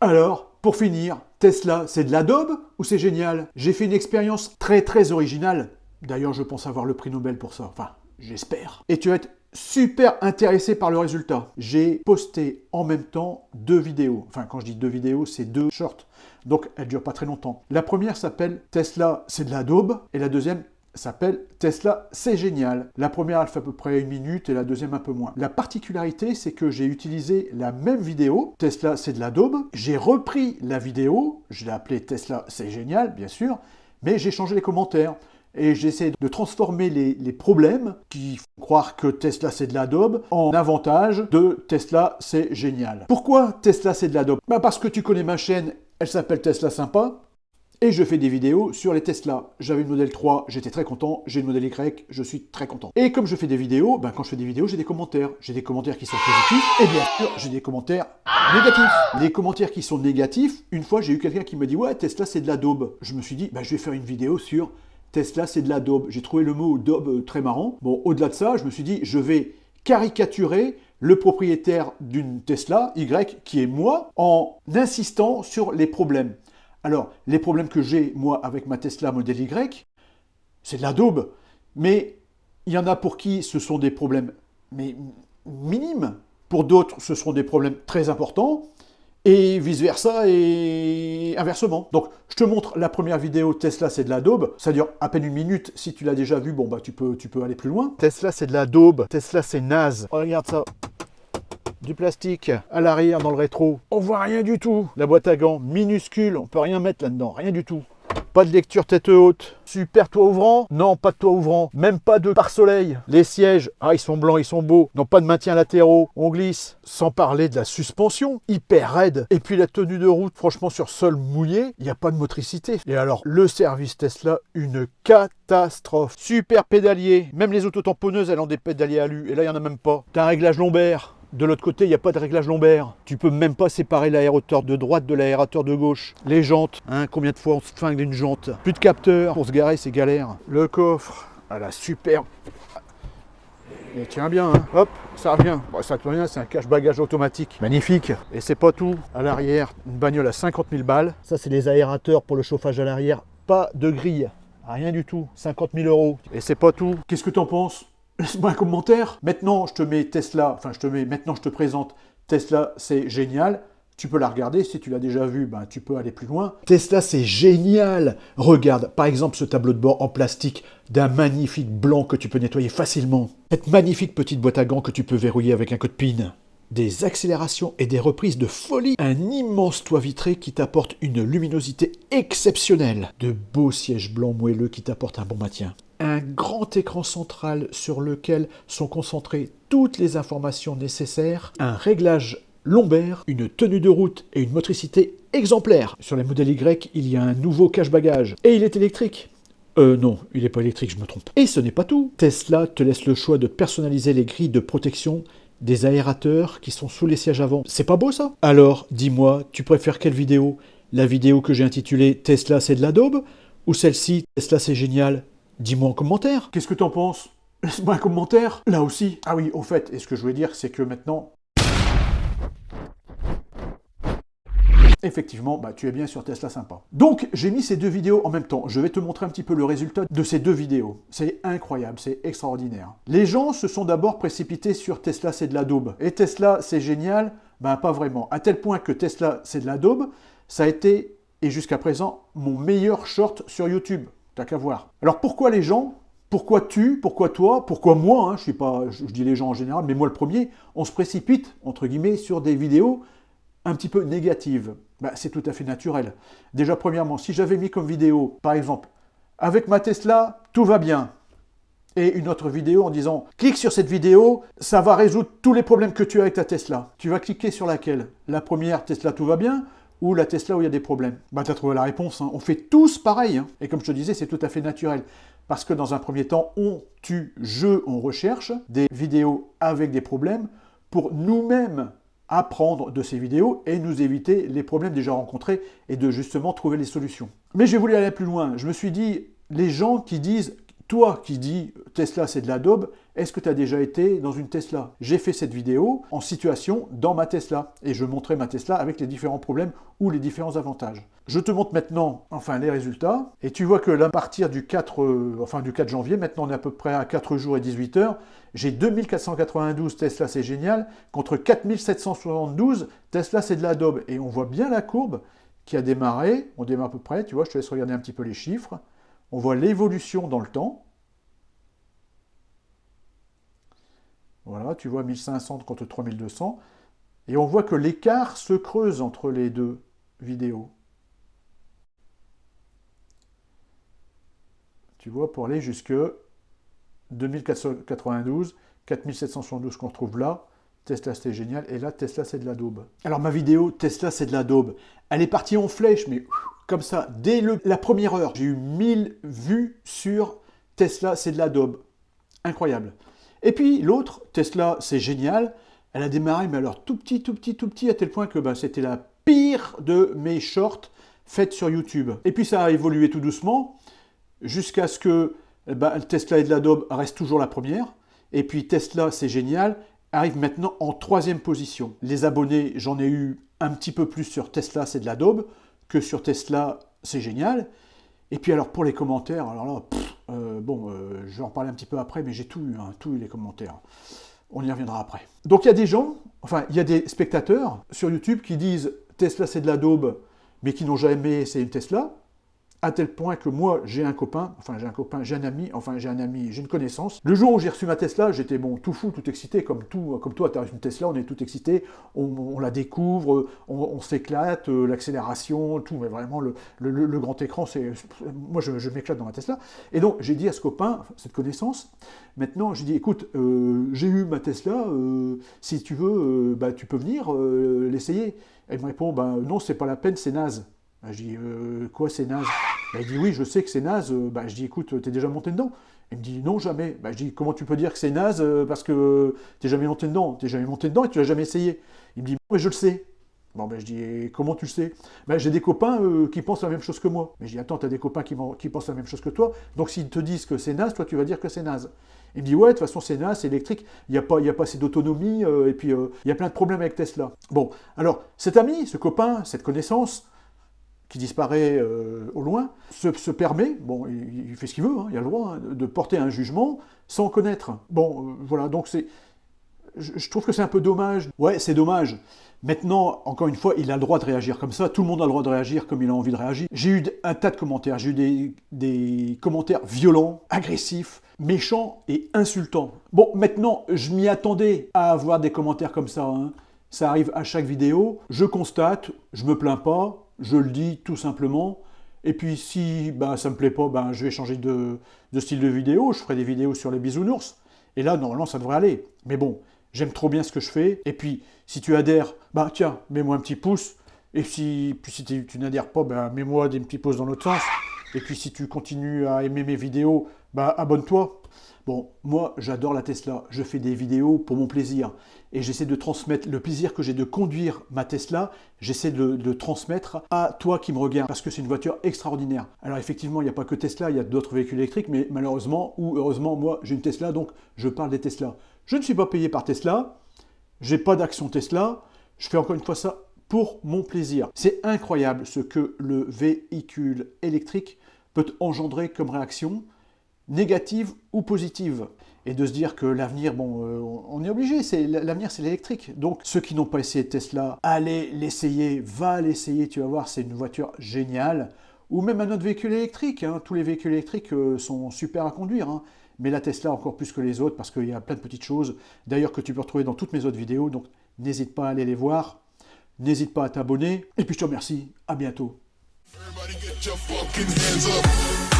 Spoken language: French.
Alors, pour finir, Tesla, c'est de la daube ou c'est génial? J'ai fait une expérience très originale. D'ailleurs, je pense avoir le prix Nobel pour ça. Enfin, j'espère. Et tu vas être super intéressé par le résultat. J'ai posté en même temps 2 vidéos. Enfin, quand je dis 2 vidéos, c'est 2 shorts. Donc, elles ne durent pas très longtemps. La première s'appelle Tesla, c'est de la daube. Et la deuxième s'appelle Tesla, c'est génial. La première, elle fait à peu près 1 minute et la deuxième un peu moins. La particularité, c'est que j'ai utilisé la même vidéo, Tesla, c'est de la daube. J'ai repris la vidéo, je l'ai appelée Tesla, c'est génial, bien sûr, mais j'ai changé les commentaires. Et j'essaie de transformer les problèmes qui font croire que Tesla c'est de la daube en avantage de Tesla c'est génial. Pourquoi Tesla c'est de la daube? Parce que tu connais ma chaîne, elle s'appelle Tesla Sympa. Et je fais des vidéos sur les Tesla. J'avais une modèle 3, j'étais très content. J'ai une modèle Y, je suis très content. Et comme je fais des vidéos, quand je fais des vidéos, j'ai des commentaires. J'ai des commentaires qui sont positifs, et bien sûr, j'ai des commentaires négatifs. Les commentaires qui sont négatifs, une fois, j'ai eu quelqu'un qui me dit « Ouais, Tesla, c'est de la daube ». Je me suis dit « Je vais faire une vidéo sur Tesla, c'est de la daube ». J'ai trouvé le mot daube très marrant. Bon, au-delà de ça, je me suis dit « Je vais caricaturer le propriétaire d'une Tesla, Y, qui est moi, en insistant sur les problèmes ». Alors, les problèmes que j'ai, moi, avec ma Tesla Model Y, c'est de la daube. Mais il y en a pour qui ce sont des problèmes minimes. Pour d'autres, ce seront des problèmes très importants. Et vice-versa et inversement. Donc, je te montre la première vidéo Tesla, c'est de la daube. Ça dure à peine 1 minute. Si tu l'as déjà vu, tu peux aller plus loin. Tesla, c'est de la daube. Tesla, c'est naze. Oh, regarde ça. Du plastique à l'arrière dans le rétro. On voit rien du tout. La boîte à gants minuscule, on peut rien mettre là-dedans, rien du tout. Pas de lecture tête haute. Super toit ouvrant? Non, pas de toit ouvrant. Même pas de pare-soleil. Les sièges, ils sont blancs, ils sont beaux. Non, pas de maintien latéraux. On glisse. Sans parler de la suspension, hyper raide. Et puis la tenue de route, franchement, sur sol mouillé, il n'y a pas de motricité. Et alors, le service Tesla, une catastrophe. Super pédalier. Même les autotamponneuses, elles ont des pédaliers alu. Et là, il n'y en a même pas. T'as un réglage lombaire. De l'autre côté, il n'y a pas de réglage lombaire. Tu peux même pas séparer l'aérateur de droite de l'aérateur de gauche. Les jantes, combien de fois on se flingue d'une jante? Plus de capteur. Pour se garer, c'est galère. Le coffre, la super. Il tient bien, Hop, ça revient. Bon, ça te rien, c'est un cache-bagages automatique. Magnifique. Et c'est pas tout. À l'arrière, une bagnole à 50 000 balles. Ça, c'est les aérateurs pour le chauffage à l'arrière. Pas de grille. Rien du tout. 50 000 €. Et c'est pas tout. Qu'est-ce que t'en penses? Laisse-moi un commentaire. Maintenant, je te présente Tesla, c'est génial. Tu peux la regarder. Si tu l'as déjà vue, tu peux aller plus loin. Tesla, c'est génial. Regarde, par exemple, ce tableau de bord en plastique d'un magnifique blanc que tu peux nettoyer facilement. Cette magnifique petite boîte à gants que tu peux verrouiller avec un code PIN. Des accélérations et des reprises de folie. Un immense toit vitré qui t'apporte une luminosité exceptionnelle. De beaux sièges blancs moelleux qui t'apportent un bon maintien. Un grand écran central sur lequel sont concentrées toutes les informations nécessaires. Un réglage lombaire, une tenue de route et une motricité exemplaire. Sur les modèles Y, il y a un nouveau cache-bagages. Et il est électrique. Non, il n'est pas électrique, je me trompe. Et ce n'est pas tout. Tesla te laisse le choix de personnaliser les grilles de protection des aérateurs qui sont sous les sièges avant. C'est pas beau ça? Alors, dis-moi, tu préfères quelle vidéo? La vidéo que j'ai intitulée Tesla c'est de la daube? Ou celle-ci, Tesla c'est génial? Dis-moi en commentaire. Qu'est-ce que t'en penses? Laisse-moi un commentaire. Là aussi. Ah oui, au fait, et ce que je voulais dire, c'est que maintenant... Effectivement, tu es bien sur Tesla Sympa. Donc, j'ai mis ces 2 vidéos en même temps. Je vais te montrer un petit peu le résultat de ces 2 vidéos. C'est incroyable, c'est extraordinaire. Les gens se sont d'abord précipités sur Tesla, c'est de la daube. Et Tesla, c'est génial? Pas vraiment. À tel point que Tesla, c'est de la daube, ça a été, et jusqu'à présent, mon meilleur short sur YouTube. T'as qu'à voir. Alors, pourquoi les gens? Pourquoi pourquoi toi, pourquoi moi, je dis les gens en général, mais moi le premier, on se précipite, entre guillemets, sur des vidéos un petit peu négatives. C'est tout à fait naturel. Déjà, premièrement, si j'avais mis comme vidéo, par exemple, avec ma Tesla, tout va bien, et une autre vidéo en disant « Clique sur cette vidéo, ça va résoudre tous les problèmes que tu as avec ta Tesla ». Tu vas cliquer sur laquelle? La première, Tesla, tout va bien, ou la Tesla où il y a des problèmes? Tu as trouvé la réponse, On fait tous pareil, Et comme je te disais, c'est tout à fait naturel. Parce que dans un premier temps, on recherche des vidéos avec des problèmes pour nous-mêmes apprendre de ces vidéos et nous éviter les problèmes déjà rencontrés et de justement trouver les solutions. Mais j'ai voulu aller plus loin. Je me suis dit, les gens qui disent toi qui dis Tesla c'est de la daube, est-ce que tu as déjà été dans une Tesla? J'ai fait cette vidéo en situation dans ma Tesla et je montrais ma Tesla avec les différents problèmes ou les différents avantages. Je te montre maintenant les résultats et tu vois que là, à partir du 4 janvier, maintenant on est à peu près à 4 jours et 18 heures, j'ai 2492 Tesla c'est génial contre 4772 Tesla c'est de la daube. Et on voit bien la courbe qui a démarré, on démarre à peu près, tu vois, je te laisse regarder un petit peu les chiffres. On voit l'évolution dans le temps. Voilà, tu vois 1500 contre 3200. Et on voit que l'écart se creuse entre les deux vidéos. Tu vois, pour aller jusque 2492, 4772 qu'on retrouve là, Tesla c'est génial, et là Tesla c'est de la daube. Alors ma vidéo Tesla c'est de la daube, elle est partie en flèche, mais comme ça, dès la première heure, j'ai eu 1000 vues sur Tesla c'est de la daube. Incroyable. Et puis l'autre, Tesla c'est génial, elle a démarré, mais alors tout petit, à tel point que c'était la pire de mes shorts faites sur YouTube. Et puis ça a évolué tout doucement, jusqu'à ce que Tesla et de la daube reste toujours la première, et puis Tesla c'est génial, arrive maintenant en 3e position. Les abonnés, j'en ai eu un petit peu plus sur Tesla c'est de la daube que sur Tesla c'est génial. Et puis alors pour les commentaires, alors là, je vais en parler un petit peu après, mais j'ai tout eu les commentaires. On y reviendra après. Donc il y a des gens, il y a des spectateurs sur YouTube qui disent Tesla c'est de la daube, mais qui n'ont jamais essayé une Tesla. À tel point que moi, j'ai un ami, j'ai une connaissance. Le jour où j'ai reçu ma Tesla, j'étais tout fou, tout excité, comme toi, tu as une Tesla, on est tout excité, on la découvre, on s'éclate, l'accélération, tout, mais vraiment, le grand écran, moi, je m'éclate dans ma Tesla. Et donc, j'ai dit à ce copain, cette connaissance, maintenant, j'ai dit, écoute, j'ai eu ma Tesla, si tu veux, tu peux venir l'essayer. Et il me répond, non, c'est pas la peine, c'est naze. Je dis, quoi, c'est naze? Il dit, oui, je sais que c'est naze. Je dis, écoute, t'es déjà monté dedans? Il me dit, non, jamais. Je dis, comment tu peux dire que c'est naze parce que t'es jamais monté dedans? T'es jamais monté dedans et tu l'as jamais essayé. Il me dit, mais je le sais. Je dis, et comment tu le sais? J'ai des copains qui pensent la même chose que moi. Mais je dis, attends, t'as des copains qui pensent la même chose que toi, donc s'ils te disent que c'est naze, toi tu vas dire que c'est naze. Il me dit, ouais, de toute façon c'est naze, c'est électrique, il n'y a pas assez d'autonomie, et puis il y a plein de problèmes avec Tesla. Bon, alors, cet ami, ce copain, cette connaissance, qui disparaît au loin, se permet, il fait ce qu'il veut, il a le droit de porter un jugement sans connaître. Voilà, donc je trouve que c'est un peu dommage. Ouais, c'est dommage. Maintenant, encore une fois, il a le droit de réagir comme ça, tout le monde a le droit de réagir comme il a envie de réagir. J'ai eu un tas de commentaires, j'ai eu des commentaires violents, agressifs, méchants et insultants. Bon, maintenant, je m'y attendais à avoir des commentaires comme ça, Ça arrive à chaque vidéo, je constate, je me plains pas, je le dis tout simplement, et puis si ça me plaît pas, je vais changer de style de vidéo, je ferai des vidéos sur les bisounours, et là normalement ça devrait aller. Mais bon, j'aime trop bien ce que je fais, et puis si tu adhères, tiens, mets-moi un petit pouce, et si tu n'adhères pas, mets-moi des petits pouces dans l'autre sens, et puis si tu continues à aimer mes vidéos, abonne-toi. Bon, moi, j'adore la Tesla. Je fais des vidéos pour mon plaisir. Et j'essaie de transmettre le plaisir que j'ai de conduire ma Tesla. J'essaie de le transmettre à toi qui me regarde. Parce que c'est une voiture extraordinaire. Alors effectivement, il n'y a pas que Tesla, il y a d'autres véhicules électriques. Mais malheureusement, ou heureusement, moi, j'ai une Tesla. Donc, je parle des Tesla. Je ne suis pas payé par Tesla. J'ai pas d'action Tesla. Je fais encore une fois ça pour mon plaisir. C'est incroyable ce que le véhicule électrique peut engendrer comme réaction, négative ou positive. Et de se dire que l'avenir, on est obligé, l'avenir c'est l'électrique. Donc ceux qui n'ont pas essayé Tesla, allez l'essayer, va l'essayer, tu vas voir, c'est une voiture géniale. Ou même un autre véhicule électrique, tous les véhicules électriques sont super à conduire. Mais la Tesla encore plus que les autres, parce qu'il y a plein de petites choses, d'ailleurs que tu peux retrouver dans toutes mes autres vidéos, donc n'hésite pas à aller les voir, n'hésite pas à t'abonner, et puis je te remercie, à bientôt. Everybody get your fucking hands up.